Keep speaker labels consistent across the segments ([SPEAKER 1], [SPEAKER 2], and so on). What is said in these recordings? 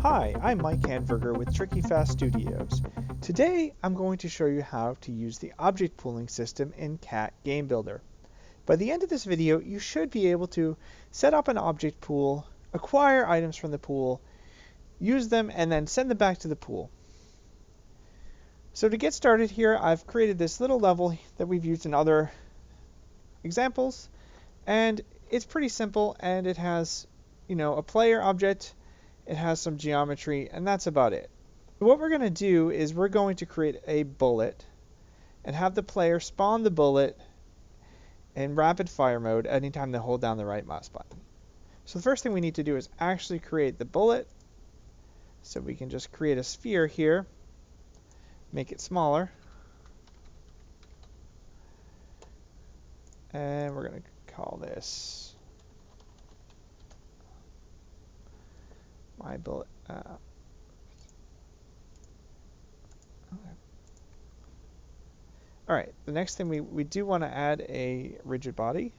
[SPEAKER 1] Hi, I'm Mike Hanverger with Tricky Fast Studios. Today I'm going to show you how to use the object pooling system in Cat Game Builder. By the end of this video, you should be able to set up an object pool, acquire items from the pool, use them, and then send them back to the pool. So to get started here, I've created this little level that we've used in other examples, and it's pretty simple, and it has, a player object. It has some geometry, and that's about it. What we're going to do is we're going to create a bullet and have the player spawn the bullet in rapid fire mode anytime they hold down the right mouse button. So the first thing we need to do is actually create the bullet. So we can just create a sphere here, make it smaller, and we're going to call this my bullet. Okay. All right, the next thing we do want to add a rigid body,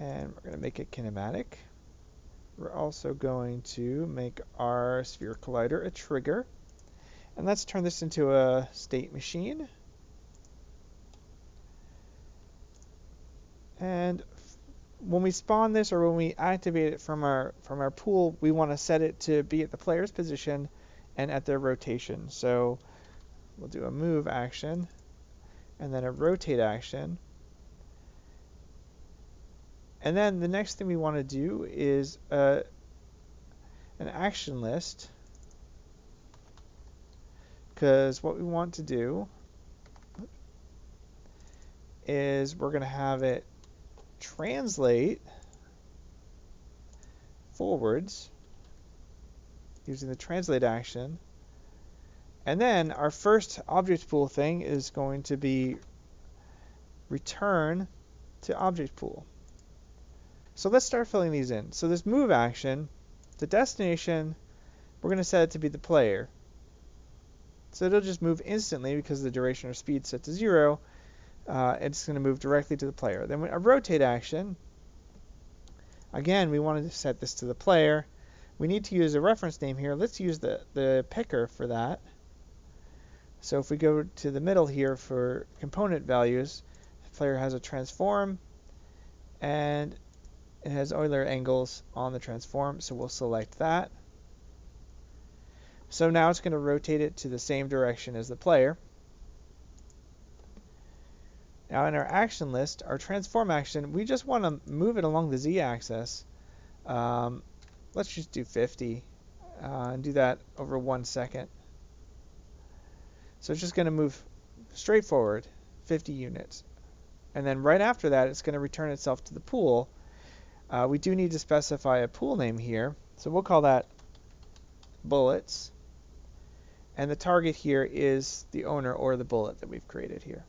[SPEAKER 1] and we're going to make it kinematic. We're also going to make our sphere collider a trigger, and let's turn this into a state machine. And when we spawn this, or when we activate it from our pool, we want to set it to be at the player's position and at their rotation. So we'll do a move action and then a rotate action. And then the next thing we want to do is an action list, because what we want to do is we're going to have it translate forwards using the translate action, and then our first object pool thing is going to be return to object pool. So let's start filling these in. So this move action, the destination, we're going to set it to be the player. So it'll just move instantly because the duration or speed set to 0. It's going to move directly to the player. Then a rotate action, again, we wanted to set this to the player. We need to use a reference name here. Let's use the picker for that. So if we go to the middle here for component values, the player has a transform, and it has Euler angles on the transform, so we'll select that. So now it's going to rotate it to the same direction as the player. Now in our action list, our transform action, we just want to move it along the z-axis. Let's just do 50 and do that over 1 second. So it's just going to move straight forward 50 units. And then right after that, it's going to return itself to the pool. We do need to specify a pool name here, so we'll call that bullets. And the target here is the owner or the bullet that we've created here.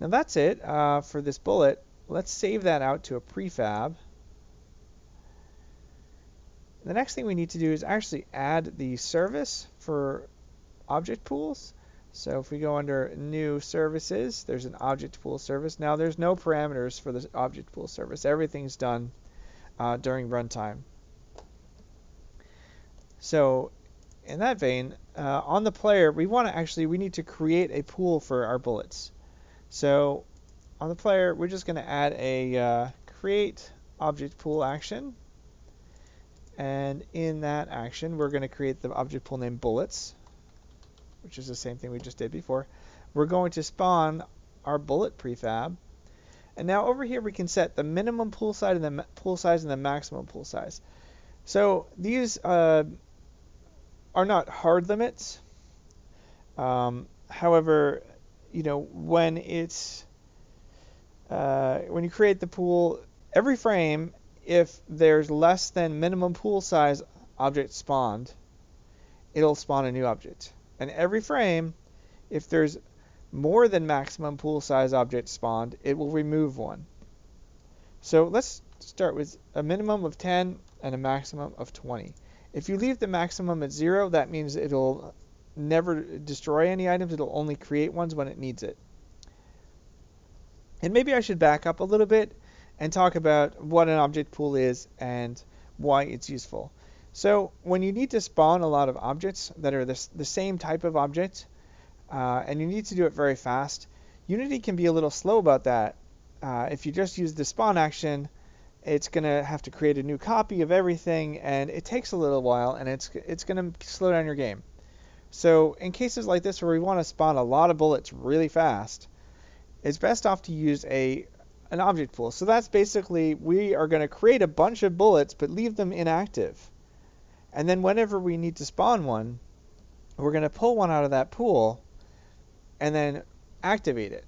[SPEAKER 1] Now that's it for this bullet. Let's save that out to a prefab. The next thing we need to do is actually add the service for object pools. So if we go under new services, there's an object pool service. Now there's no parameters for this object pool service. Everything's done during runtime. So in that vein, on the player, we need to create a pool for our bullets. So on the player, we're just going to add a create object pool action. And in that action, we're going to create the object pool named bullets, which is the same thing we just did before. We're going to spawn our bullet prefab. And now over here, we can set the minimum pool size and the maximum pool size. So these are not hard limits. However, when you create the pool, every frame, if there's less than minimum pool size object spawned, it'll spawn a new object. And every frame, if there's more than maximum pool size object spawned, it will remove one. So let's start with a minimum of 10 and a maximum of 20. If you leave the maximum at 0, that means it'll never destroy any items. It'll only create ones when it needs it. And maybe I should back up a little bit and talk about what an object pool is and why it's useful. So when you need to spawn a lot of objects that are the same type of object, and you need to do it very fast, Unity can be a little slow about that. If you just use the spawn action, it's going to have to create a new copy of everything, and it takes a little while, and it's going to slow down your game. So in cases like this where we want to spawn a lot of bullets really fast, it's best off to use an object pool. So that's basically, we are going to create a bunch of bullets but leave them inactive. And then whenever we need to spawn one, we're going to pull one out of that pool and then activate it.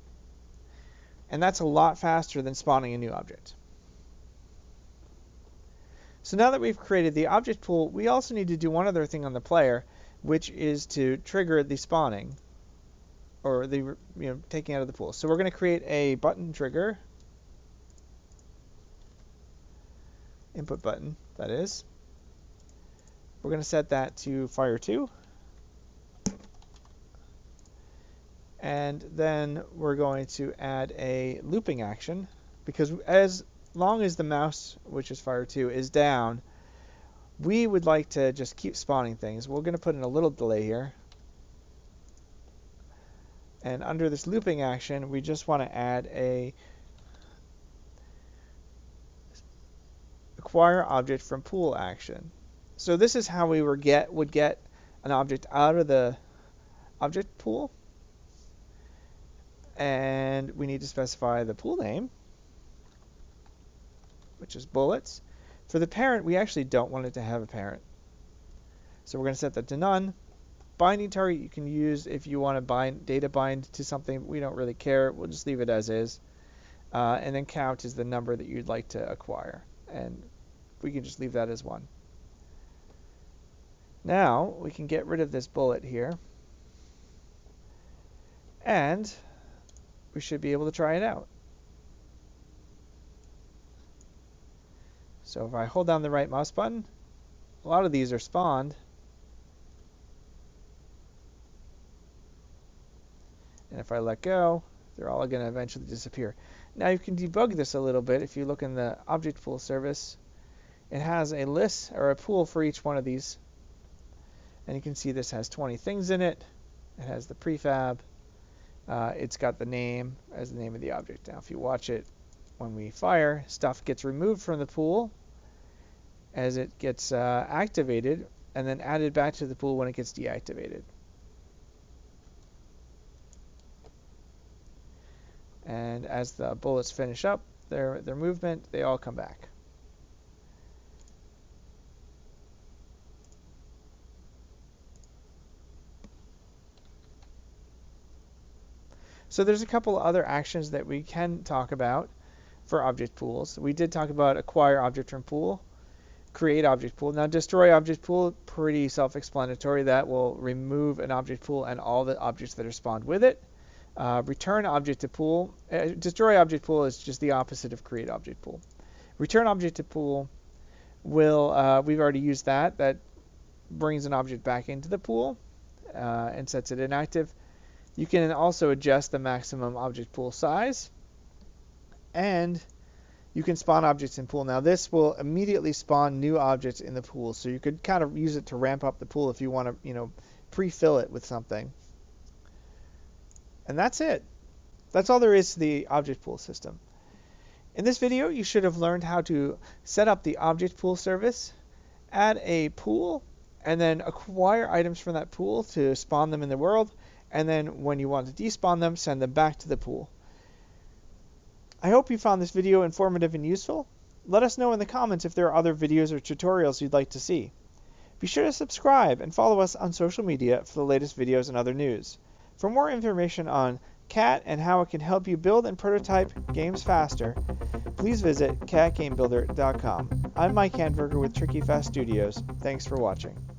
[SPEAKER 1] And that's a lot faster than spawning a new object. So now that we've created the object pool, we also need to do one other thing on the player, which is to trigger the spawning, or the taking out of the pool. So we're going to create a button trigger, input button, that is. We're going to set that to fire 2. And then we're going to add a looping action, because as long as the mouse, which is fire 2, is down, we would like to just keep spawning things. We're going to put in a little delay here. And under this looping action, we just want to add a acquire object from pool action. So this is how we would get an object out of the object pool. And we need to specify the pool name, which is bullets. For the parent, we actually don't want it to have a parent. So we're going to set that to none. Binding target you can use if you want to data bind to something. We don't really care. We'll just leave it as is. And then count is the number that you'd like to acquire. And we can just leave that as 1. Now we can get rid of this bullet here. And we should be able to try it out. So if I hold down the right mouse button, a lot of these are spawned. And if I let go, they're all going to eventually disappear. Now you can debug this a little bit. If you look in the object pool service, it has a list or a pool for each one of these. And you can see this has 20 things in it. It has the prefab. It's got the name as the name of the object. Now if you watch it, when we fire, stuff gets removed from the pool as it gets activated, and then added back to the pool when it gets deactivated. And as the bullets finish up their movement, they all come back. So there's a couple other actions that we can talk about for object pools. We did talk about acquire object from pool, create object pool. Now destroy object pool, pretty self-explanatory. That will remove an object pool and all the objects that are spawned with it. Return object to pool. Destroy object pool is just the opposite of create object pool. Return object to pool will, we've already used that. That brings an object back into the pool and sets it inactive. You can also adjust the maximum object pool size, and you can spawn objects in pool. Now this will immediately spawn new objects in the pool, so you could kind of use it to ramp up the pool if you want to, pre-fill it with something. And that's it. That's all there is to the object pool system. In this video, you should have learned how to set up the object pool service, add a pool, and then acquire items from that pool to spawn them in the world. And then when you want to despawn them, send them back to the pool. I hope you found this video informative and useful. Let us know in the comments if there are other videos or tutorials you'd like to see. Be sure to subscribe and follow us on social media for the latest videos and other news. For more information on CAT and how it can help you build and prototype games faster, please visit catgamebuilder.com. I'm Mike Handberger with Tricky Fast Studios. Thanks for watching.